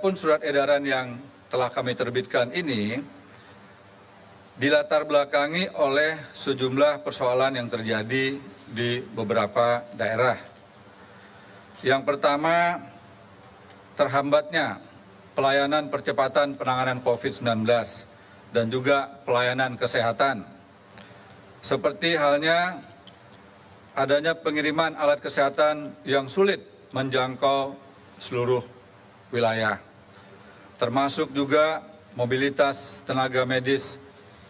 Adapun surat edaran yang telah kami terbitkan ini dilatar belakangi oleh sejumlah persoalan yang terjadi di beberapa daerah. Yang pertama, terhambatnya pelayanan percepatan penanganan COVID-19 dan juga pelayanan kesehatan. Seperti halnya adanya pengiriman alat kesehatan yang sulit menjangkau seluruh wilayah, termasuk juga mobilitas tenaga medis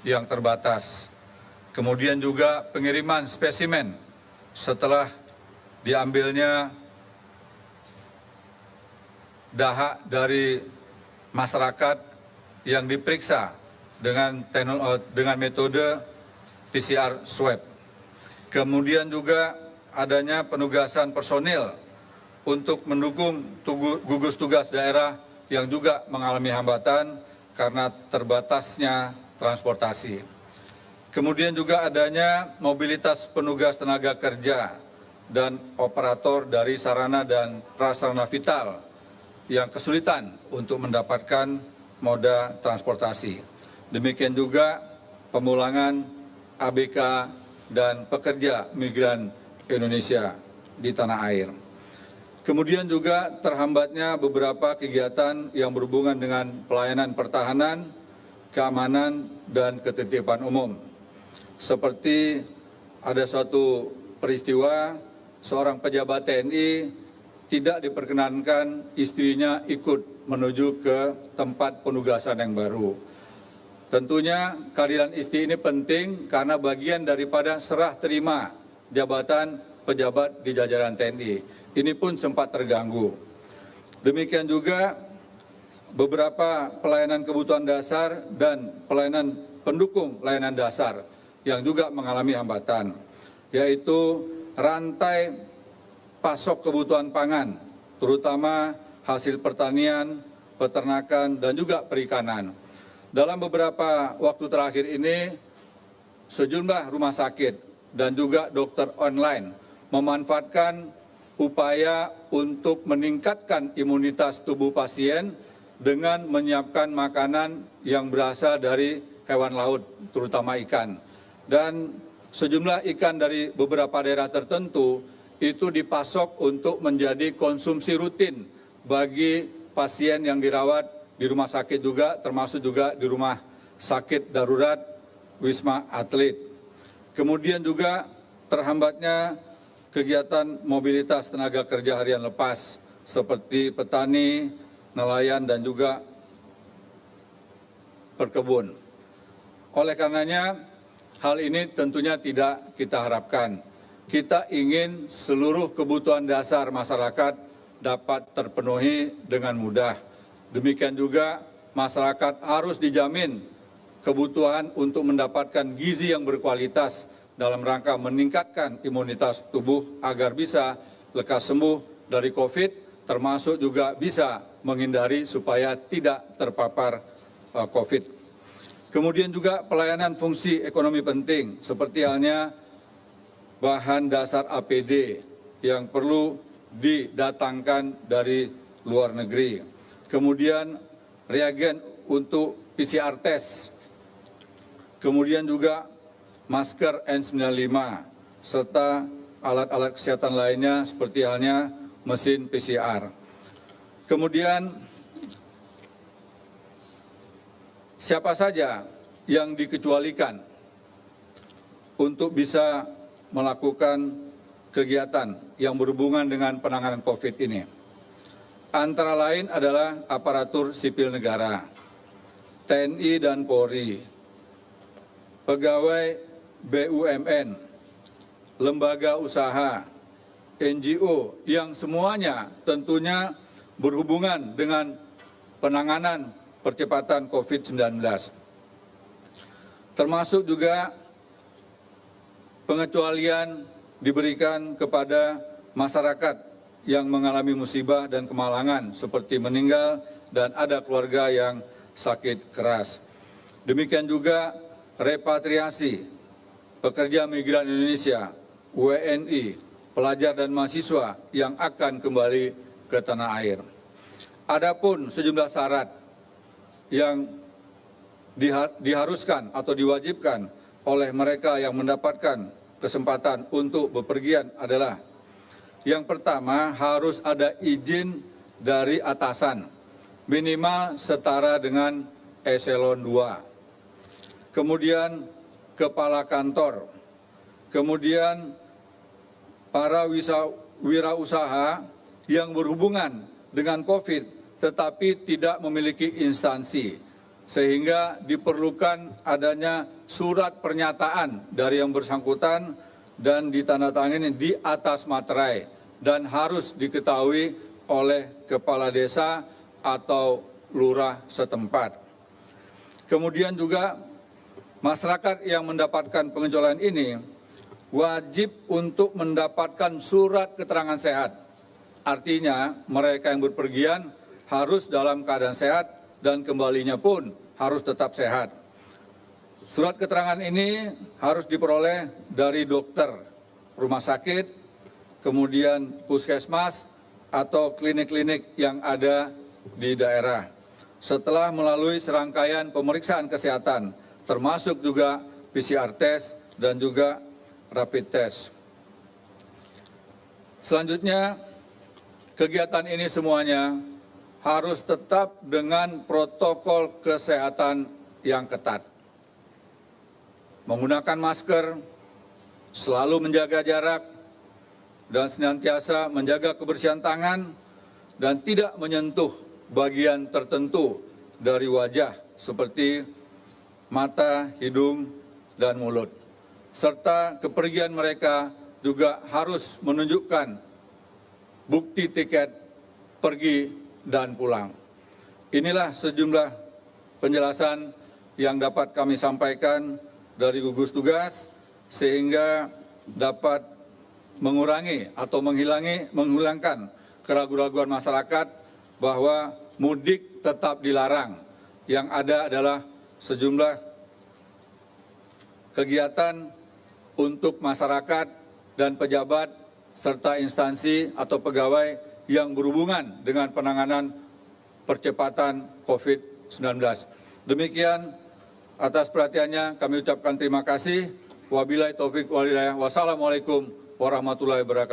yang terbatas. Kemudian juga pengiriman spesimen setelah diambilnya dahak dari masyarakat yang diperiksa dengan metode PCR swab. Kemudian juga adanya penugasan personil untuk mendukung gugus tugas daerah yang juga mengalami hambatan karena terbatasnya transportasi. Kemudian juga adanya mobilitas penugas tenaga kerja dan operator dari sarana dan prasarana vital yang kesulitan untuk mendapatkan moda transportasi. Demikian juga pemulangan ABK dan pekerja migran Indonesia di tanah air. Kemudian juga terhambatnya beberapa kegiatan yang berhubungan dengan pelayanan pertahanan, keamanan, dan ketertiban umum. Seperti ada suatu peristiwa seorang pejabat TNI tidak diperkenankan istrinya ikut menuju ke tempat penugasan yang baru. Tentunya kehadiran istri ini penting karena bagian daripada serah terima jabatan pejabat di jajaran TNI. Ini pun sempat terganggu. Demikian juga beberapa pelayanan kebutuhan dasar dan pelayanan pendukung layanan dasar yang juga mengalami hambatan, yaitu rantai pasok kebutuhan pangan, terutama hasil pertanian, peternakan, dan juga perikanan. Dalam beberapa waktu terakhir ini, sejumlah rumah sakit dan juga dokter online memanfaatkan upaya untuk meningkatkan imunitas tubuh pasien dengan menyiapkan makanan yang berasal dari hewan laut, terutama ikan. Dan sejumlah ikan dari beberapa daerah tertentu itu dipasok untuk menjadi konsumsi rutin bagi pasien yang dirawat di rumah sakit juga, termasuk juga di rumah sakit darurat Wisma Atlet. Kemudian juga terhambatnya kegiatan mobilitas tenaga kerja harian lepas seperti petani, nelayan, dan juga perkebun. Oleh karenanya, hal ini tentunya tidak kita harapkan. Kita ingin seluruh kebutuhan dasar masyarakat dapat terpenuhi dengan mudah. Demikian juga masyarakat harus dijamin kebutuhan untuk mendapatkan gizi yang berkualitas dalam rangka meningkatkan imunitas tubuh agar bisa lekas sembuh dari COVID, termasuk juga bisa menghindari supaya tidak terpapar COVID. Kemudian juga pelayanan fungsi ekonomi penting, seperti halnya bahan dasar APD yang perlu didatangkan dari luar negeri. Kemudian reagen untuk PCR test. Kemudian juga masker N95 serta alat-alat kesehatan lainnya seperti halnya mesin PCR. Kemudian siapa saja yang dikecualikan untuk bisa melakukan kegiatan yang berhubungan dengan penanganan COVID ini. Antara lain adalah aparatur sipil negara, TNI dan Polri, pegawai BUMN, lembaga usaha, NGO yang semuanya tentunya berhubungan dengan penanganan percepatan COVID-19. Termasuk juga pengecualian diberikan kepada masyarakat yang mengalami musibah dan kemalangan seperti meninggal dan ada keluarga yang sakit keras. Demikian juga repatriasi pekerja migran Indonesia, WNI, pelajar dan mahasiswa yang akan kembali ke tanah air. Adapun sejumlah syarat yang diharuskan atau diwajibkan oleh mereka yang mendapatkan kesempatan untuk bepergian adalah yang pertama harus ada izin dari atasan minimal setara dengan eselon 2. Kemudian kepala kantor, kemudian para wirausaha yang berhubungan dengan COVID tetapi tidak memiliki instansi, sehingga diperlukan adanya surat pernyataan dari yang bersangkutan dan ditandatangani di atas materai dan harus diketahui oleh kepala desa atau lurah setempat. Kemudian juga masyarakat yang mendapatkan pengecualian ini wajib untuk mendapatkan surat keterangan sehat. Artinya mereka yang berpergian harus dalam keadaan sehat dan kembalinya pun harus tetap sehat. Surat keterangan ini harus diperoleh dari dokter rumah sakit, kemudian puskesmas atau klinik-klinik yang ada di daerah. Setelah melalui serangkaian pemeriksaan kesehatan, termasuk juga PCR test dan juga rapid test. Selanjutnya, kegiatan ini semuanya harus tetap dengan protokol kesehatan yang ketat. Menggunakan masker, selalu menjaga jarak, dan senantiasa menjaga kebersihan tangan, dan tidak menyentuh bagian tertentu dari wajah seperti mata, hidung, dan mulut. Serta kepergian mereka juga harus menunjukkan bukti tiket pergi dan pulang. Inilah sejumlah penjelasan yang dapat kami sampaikan dari gugus tugas sehingga dapat mengurangi atau menghilangkan keraguan-keraguan masyarakat bahwa mudik tetap dilarang. Yang ada adalah sejumlah kegiatan untuk masyarakat dan pejabat serta instansi atau pegawai yang berhubungan dengan penanganan percepatan COVID-19. Demikian, atas perhatiannya kami ucapkan terima kasih. Wabillahi taufiq wal hidayah. Wassalamualaikum warahmatullahi wabarakatuh.